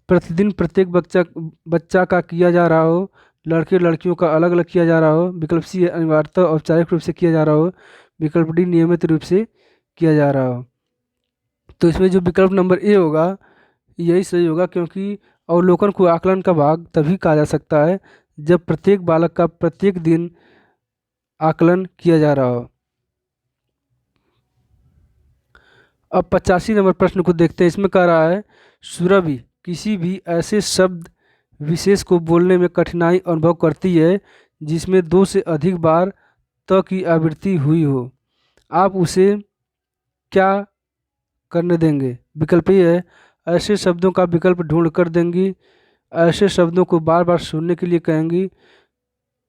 प्रतिदिन प्रत्येक बच्चा बच्चा का किया जा रहा हो, लड़के लड़कियों का अलग अलग किया जा रहा हो। विकल्प सी अनिवार्यतः औपचारिक रूप से किया जा रहा हो। विकल्प डी नियमित रूप से किया जा रहा हो। तो इसमें जो विकल्प नंबर ए होगा यही सही होगा, क्योंकि अवलोकन को आकलन का भाग तभी कहा जा सकता है जब प्रत्येक बालक का प्रत्येक दिन आकलन किया जा रहा हो। अब 85 नंबर प्रश्न को देखते हैं। इसमें कह रहा है सुरभि किसी भी ऐसे शब्द विशेष को बोलने में कठिनाई अनुभव करती है जिसमें 2 से अधिक बार त की आवृत्ति हुई हो। आप उसे क्या करने देंगे? विकल्प ये है ऐसे शब्दों का विकल्प ढूंढ कर देंगी, ऐसे शब्दों को बार बार सुनने के लिए कहेंगी,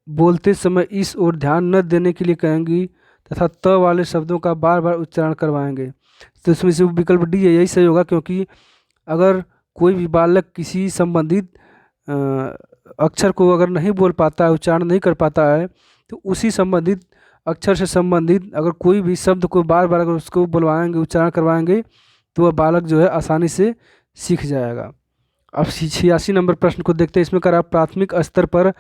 बोलते समय इस ओर ध्यान न देने के लिए कहेंगी तथा त वाले शब्दों का बार बार उच्चारण करवाएंगे। तो इसमें से विकल्प डी है यही सही होगा, क्योंकि अगर कोई भी बालक किसी संबंधित अक्षर को अगर नहीं बोल पाता है, उच्चारण नहीं कर पाता है, तो उसी संबंधित अक्षर से संबंधित अगर कोई भी शब्द को बार बार अगर उसको बुलवाएंगे, उच्चारण करवाएंगे, तो वह बालक जो है आसानी से सीख जाएगा। अब 86 नंबर प्रश्न को देखते हैं। इसमें कह रहा है प्राथमिक स्तर पर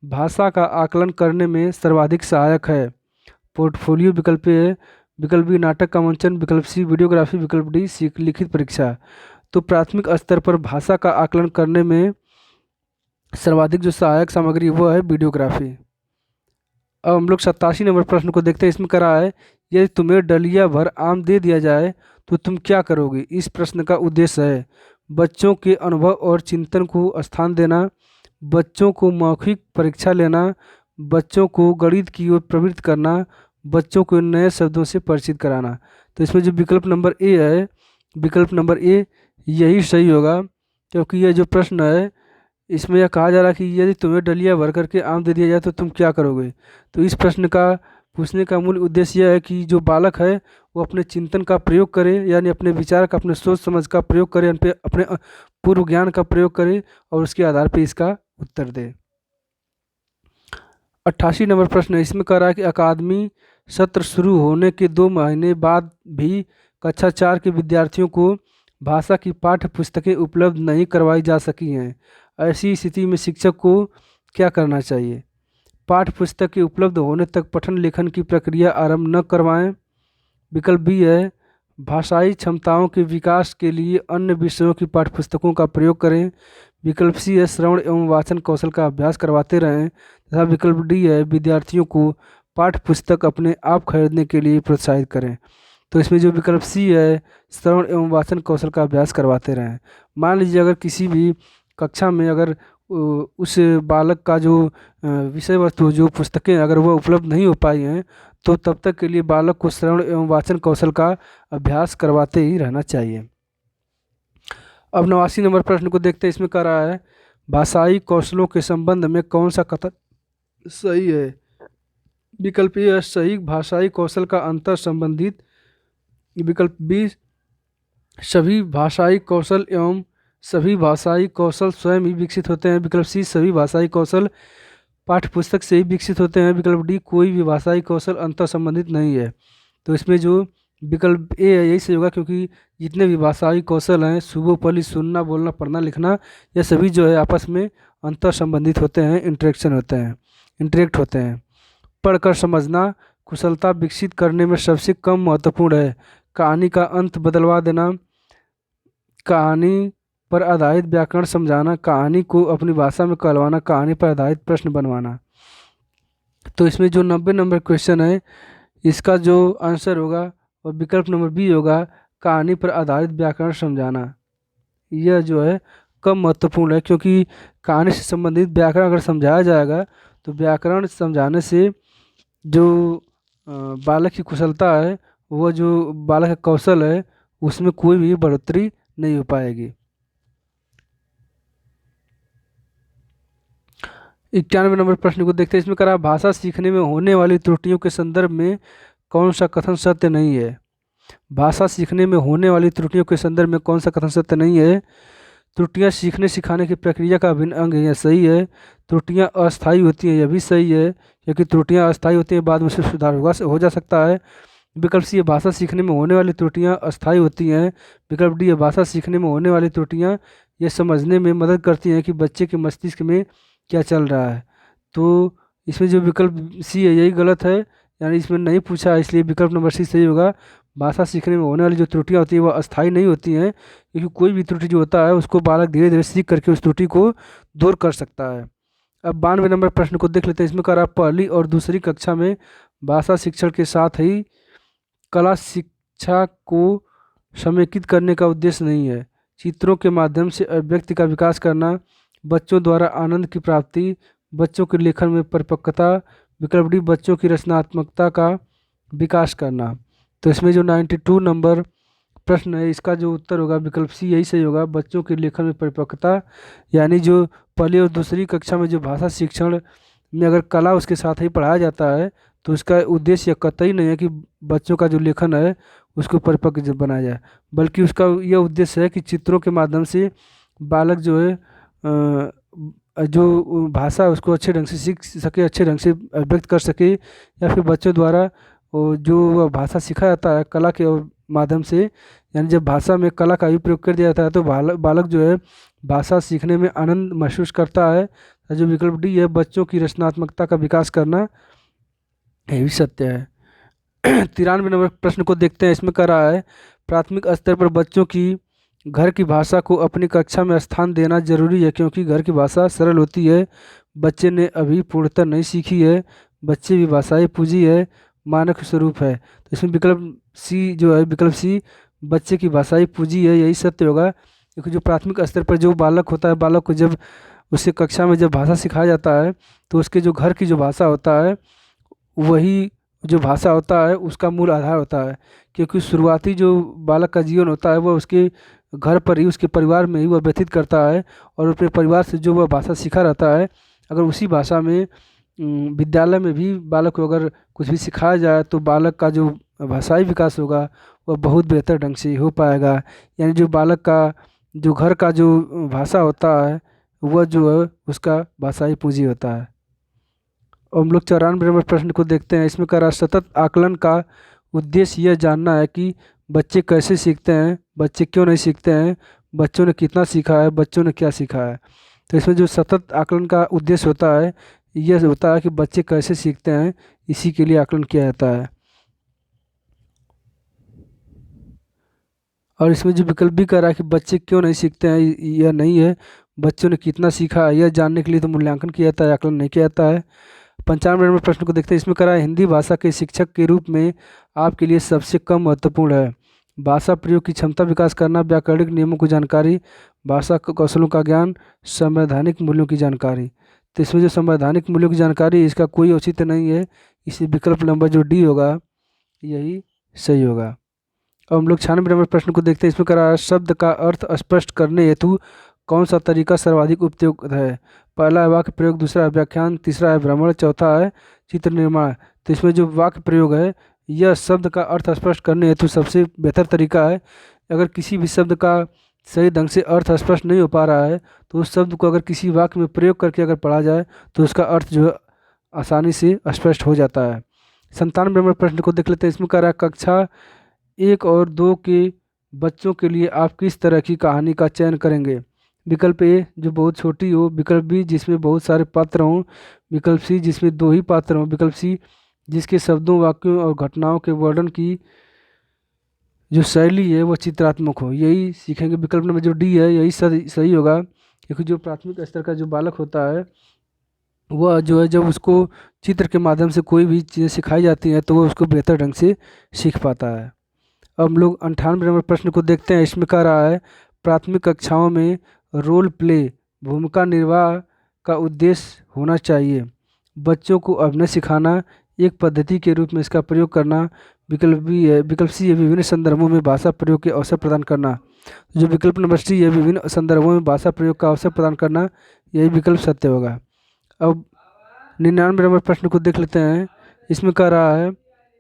भाषा का आकलन करने में सर्वाधिक सहायक है पोर्टफोलियो, विकल्प ए, विकल्प बी नाटक का मंचन, विकल्प सी वीडियोग्राफी, विकल्प डी लिखित परीक्षा। तो प्राथमिक स्तर पर भाषा का आकलन करने में सर्वाधिक जो सहायक सामग्री वो है वीडियोग्राफी। अब हम लोग 87 नंबर प्रश्न को देखते हैं। इसमें कह रहा है यदि तुम्हें डलिया भर आम दे दिया जाए तो तुम क्या करोगे? इस प्रश्न का उद्देश्य है बच्चों के अनुभव और चिंतन को स्थान देना, बच्चों को मौखिक परीक्षा लेना, बच्चों को गणित की ओर प्रवृत्त करना, बच्चों को नए शब्दों से परिचित कराना। तो इसमें जो विकल्प नंबर ए है, विकल्प नंबर ए यही सही होगा, क्योंकि यह जो प्रश्न है इसमें यह कहा जा रहा है कि यदि तुम्हें डलिया भर करके आम दे दिया जाए तो तुम क्या करोगे। तो इस प्रश्न का पूछने का मूल उद्देश्य यह है कि जो बालक है वो अपने चिंतन का प्रयोग करे, यानी अपने विचार का, अपने सोच समझ का प्रयोग करे, अपने पूर्व ज्ञान का प्रयोग करे और उसके आधार पर इसका उत्तर दे। 88 नंबर प्रश्न है। इसमें कह रहा है कि अकादमी सत्र शुरू होने के 2 महीने बाद भी कक्षा 4 के विद्यार्थियों को भाषा की पाठ्य पुस्तकें उपलब्ध नहीं करवाई जा सकी हैं। ऐसी स्थिति में शिक्षक को क्या करना चाहिए? पाठ्य पुस्तक के उपलब्ध होने तक पठन लेखन की प्रक्रिया आरंभ न करवाएं। विकल्प बी है भाषाई क्षमताओं के विकास के लिए अन्य विषयों की पाठ्यपुस्तकों का प्रयोग करें। विकल्प सी है श्रवण एवं वाचन कौशल का अभ्यास करवाते रहें। तथा विकल्प डी है विद्यार्थियों को पाठ्यपुस्तक अपने आप खरीदने के लिए प्रोत्साहित करें। तो इसमें जो विकल्प सी है श्रवण एवं वाचन कौशल का अभ्यास करवाते रहें। मान लीजिए अगर किसी भी कक्षा में अगर उस बालक का जो विषय वस्तु, जो पुस्तकें अगर वह उपलब्ध नहीं हो पाई हैं, तो तब तक के लिए बालक को श्रवण एवं वाचन कौशल का अभ्यास करवाते ही रहना चाहिए। अब 89 नंबर प्रश्न को देखते हैं। इसमें कह रहा है भाषाई कौशलों के संबंध में कौन सा कथन सही है? विकल्प ए सही भाषाई कौशल का अंतर संबंधित, विकल्प बी सभी भाषाई कौशल एवं सभी भाषाई कौशल स्वयं ही विकसित होते हैं, विकल्प सी सभी भाषाई कौशल पाठ्यपुस्तक से ही विकसित होते हैं, विकल्प डी कोई भी भाषाई कौशल अंतर संबंधित नहीं है। तो इसमें जो विकल्प ए है यही सही होगा, क्योंकि जितने भी भाषाई कौशल हैं सुबोपली सुनना बोलना पढ़ना लिखना, यह सभी जो है आपस में अंतर संबंधित होते हैं, इंटरेक्ट होते हैं। पढ़कर समझना कुशलता विकसित करने में सबसे कम महत्वपूर्ण है। कहानी का अंत बदलवा देना, कहानी पर आधारित व्याकरण समझाना, कहानी को अपनी भाषा में कहलवाना, कहानी पर आधारित प्रश्न बनवाना। तो इसमें जो 90 नंबर क्वेश्चन है इसका जो आंसर होगा और विकल्प नंबर बी होगा कहानी पर आधारित व्याकरण समझाना। यह जो है कम महत्वपूर्ण है, क्योंकि कहानी से संबंधित व्याकरण अगर समझाया जाएगा तो व्याकरण समझाने से जो बालक की कुशलता है, वह जो बालक का कौशल है, उसमें कोई भी बढ़ोतरी नहीं हो पाएगी। 91 नंबर प्रश्न को देखते हैं। इसमें कहा भाषा सीखने में होने वाली त्रुटियों के संदर्भ में कौन सा कथन सत्य नहीं है। भाषा सीखने में होने वाली त्रुटियों के संदर्भ में कौन सा कथन सत्य नहीं है। त्रुटियां सीखने सिखाने की प्रक्रिया का अभिन्न अंग है, यह सही है। त्रुटियां अस्थायी होती हैं, यह भी सही है, क्योंकि त्रुटियां अस्थायी होती हैं, बाद में उससे सुधार हो जा सकता है। विकल्प सी, भाषा सीखने में होने वाली त्रुटियां अस्थायी होती हैं। विकल्प डी, भाषा सीखने में होने वाली त्रुटियां यह समझने में मदद करती हैं कि बच्चे के मस्तिष्क में क्या चल रहा है। तो इसमें जो विकल्प सी है यही गलत है, यानी इसमें नहीं पूछा है, इसलिए विकल्प नंबर सी सही होगा। भाषा सीखने में होने वाली जो त्रुटियां होती है वह अस्थायी नहीं होती हैं, क्योंकि कोई भी त्रुटि जो होता है उसको बालक धीरे धीरे सीख करके उस त्रुटि को दूर कर सकता है। अब 92 नंबर प्रश्न को देख लेते हैं। इसमें कह रहा पहली और दूसरी कक्षा में भाषा शिक्षण के साथ ही कला शिक्षा को समेकित करने का उद्देश्य नहीं है। चित्रों के माध्यम से अभिव्यक्ति का विकास करना, बच्चों द्वारा आनंद की प्राप्ति, बच्चों के लेखन में परिपक्वता। विकल्प डी, बच्चों की रचनात्मकता का विकास करना। तो इसमें जो 92 नंबर प्रश्न है इसका जो उत्तर होगा विकल्प सी यही सही होगा, बच्चों के लेखन में परिपक्वता। यानी जो पहली और दूसरी कक्षा में जो भाषा शिक्षण में अगर कला उसके साथ ही पढ़ाया जाता है तो उसका उद्देश्य यह कतई नहीं है कि बच्चों का जो लेखन है उसको परिपक्व बनाया जाए, बल्कि उसका यह उद्देश्य है कि चित्रों के माध्यम से बालक जो है जो भाषा उसको अच्छे ढंग से सीख सके, अच्छे ढंग से व्यक्त कर सके, या फिर बच्चों द्वारा जो भाषा सिखाया जाता है कला के माध्यम से, यानी जब भाषा में कला का भी प्रयोग कर दिया जाता है तो बालक जो है भाषा सीखने में आनंद महसूस करता है। जो विकल्प डी है, बच्चों की रचनात्मकता का विकास करना, यह भी सत्य है। 93 नंबर प्रश्न को देखते हैं। इसमें कह रहा है प्राथमिक स्तर पर बच्चों की घर की भाषा को अपनी कक्षा में स्थान देना जरूरी है, क्योंकि घर की भाषा सरल होती है, बच्चे ने अभी पूर्णतः नहीं सीखी है, बच्चे भी भाषाई पूंजी है, मानक स्वरूप है। तो इसमें विकल्प सी जो है, विकल्प सी बच्चे की भाषाई पूंजी है, यही सत्य होगा, क्योंकि जो प्राथमिक स्तर पर जो बालक होता है, बालक को जब उससे कक्षा में जब भाषा सिखाया जाता है तो उसके जो घर की जो भाषा होता है वही जो भाषा होता है उसका मूल आधार होता है, क्योंकि शुरुआती जो बालक का जीवन होता है वह उसके घर पर ही, उसके परिवार में ही वह व्यतीत करता है, और अपने परिवार से जो वह भाषा सीखा रहता है अगर उसी भाषा में विद्यालय में भी बालक को अगर कुछ भी सिखाया जाए तो बालक का जो भाषाई विकास होगा वह बहुत बेहतर ढंग से हो पाएगा। यानी जो बालक का जो घर का जो भाषा होता है वह जो है उसका भाषाई पूंजी होता है। और हम लोग 94 नंबर प्रश्न को देखते हैं। इसमें कह रहा सतत आकलन का उद्देश्य यह जानना है कि बच्चे कैसे सीखते हैं, बच्चे क्यों नहीं सीखते हैं, बच्चों ने कितना सीखा है, बच्चों ने क्या सीखा है। तो इसमें जो सतत आकलन का उद्देश्य होता है यह होता है कि बच्चे कैसे सीखते हैं, इसी के लिए आकलन किया जाता है। और इसमें जो विकल्प भी कह रहा है कि बच्चे क्यों नहीं सीखते हैं, यह नहीं है, बच्चों ने कितना सीखा है यह जानने के लिए तो मूल्यांकन किया जाता है, आकलन नहीं किया जाता है। 95 नंबर प्रश्न को देखते हैं। इसमें कह रहा है हिंदी भाषा के शिक्षक के रूप में आपके लिए सबसे कम महत्वपूर्ण है भाषा प्रयोग की क्षमता विकास करना, व्याकरणिक नियमों की जानकारी, भाषा कौशलों का ज्ञान, संवैधानिक मूल्यों की जानकारी। तो इसमें जो संवैधानिक मूल्यों की जानकारी है इसका कोई औचित्य नहीं है, इसी विकल्प नंबर जो डी होगा यही सही होगा। अब हम लोग 96 नंबर प्रश्न को देखते हैं। इसमें कह रहा है शब्द का अर्थ स्पष्ट करने हेतु कौन सा तरीका सर्वाधिक उपयुक्त है। पहला है वाक्य प्रयोग, दूसरा है व्याख्यान, तीसरा है भ्रमण, चौथा है चित्र निर्माण। तो इसमें जो वाक्य प्रयोग है यह शब्द का अर्थ स्पष्ट करने हेतु सबसे बेहतर तरीका है। अगर किसी भी शब्द का सही ढंग से अर्थ स्पष्ट नहीं हो पा रहा है तो उस शब्द को अगर किसी वाक्य में प्रयोग करके अगर पढ़ा जाए तो उसका अर्थ जो है आसानी से स्पष्ट हो जाता है। 97 नंबर प्रश्न को देख लेते हैं। इसमें कह रहा है कक्षा 1 और 2 के बच्चों के लिए आप किस तरह की कहानी का चयन करेंगे। विकल्प ए जो बहुत छोटी हो, विकल्प बी जिसमें बहुत सारे पात्र हों, विकल्प सी जिसमें 2 ही पात्र हों, विकल्प सी जिसके शब्दों, वाक्यों और घटनाओं के वर्णन की जो शैली है वह चित्रात्मक हो। यही सीखेंगे। विकल्प नंबर जो डी है यही सही होगा, क्योंकि जो प्राथमिक स्तर का जो बालक होता है वह जो है जब उसको चित्र के माध्यम से कोई भी चीज़ें सिखाई जाती हैं तो वह उसको बेहतर ढंग से सीख पाता है। अब हम लोग 98 नंबर प्रश्न को देखते हैं। इसमें कह रहा है प्राथमिक कक्षाओं में रोल प्ले भूमिका निर्वाह का उद्देश्य होना चाहिए। बच्चों को अभिनय सिखाना, एक पद्धति के रूप में इसका प्रयोग करना। विकल्प बी है, विकल्प सी है विभिन्न संदर्भों में भाषा प्रयोग के अवसर प्रदान करना। जो विकल्प नंबर सी है विभिन्न संदर्भों में भाषा प्रयोग का अवसर प्रदान करना, यही विकल्प सत्य होगा। अब 99 नंबर प्रश्न को देख लेते हैं। इसमें कह रहा है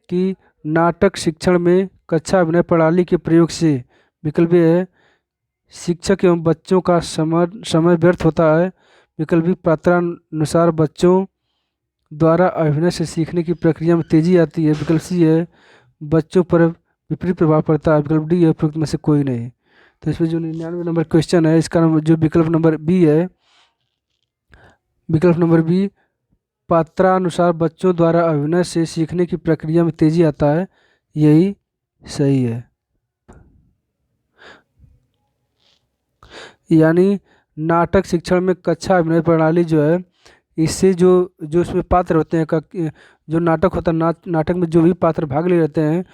कि नाटक शिक्षण में कक्षा अभिनय प्रणाली के प्रयोग से विकल्प ए है शिक्षक एवं बच्चों का समय समय व्यर्थ होता है। विकल्प बी पात्रानुसार बच्चों द्वारा अभिनय से सीखने की प्रक्रिया में तेजी आती है। विकल्प सी है बच्चों पर विपरीत प्रभाव पड़ता है। विकल्प डी है उपयुक्त में से कोई नहीं। तो इसमें जो 99 नंबर क्वेश्चन है इसका जो विकल्प नंबर बी है, विकल्प नंबर बी पात्रानुसार बच्चों द्वारा अभिनय से सीखने की प्रक्रिया में तेजी आता है, यही सही है। यानी नाटक शिक्षण में कक्षा अभिनय प्रणाली जो है इससे जो जो उसमें पात्र होते हैं जो नाटक होता है नाटक में जो भी पात्र भाग ले रहते हैं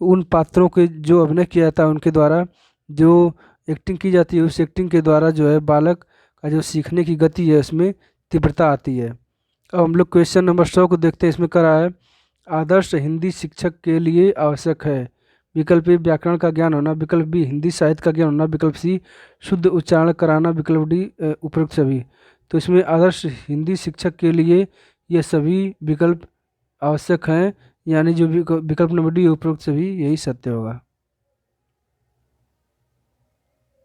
उन पात्रों के जो अभिनय किया जाता है उनके द्वारा जो एक्टिंग की जाती है उस एक्टिंग के द्वारा जो है बालक का जो सीखने की गति है उसमें तीव्रता आती है। अब हम लोग क्वेश्चन नंबर 100 को देखते हैं। इसमें करा है आदर्श हिंदी शिक्षक के लिए आवश्यक है। विकल्प ए व्याकरण का ज्ञान होना, विकल्प बी हिंदी साहित्य का ज्ञान होना, विकल्प सी शुद्ध उच्चारण कराना, विकल्प डी उपरोक्त सभी। तो इसमें आदर्श हिंदी शिक्षक के लिए ये सभी विकल्प आवश्यक हैं, यानी जो विकल्प नंबर डी उपरोक्त सभी यही सत्य होगा।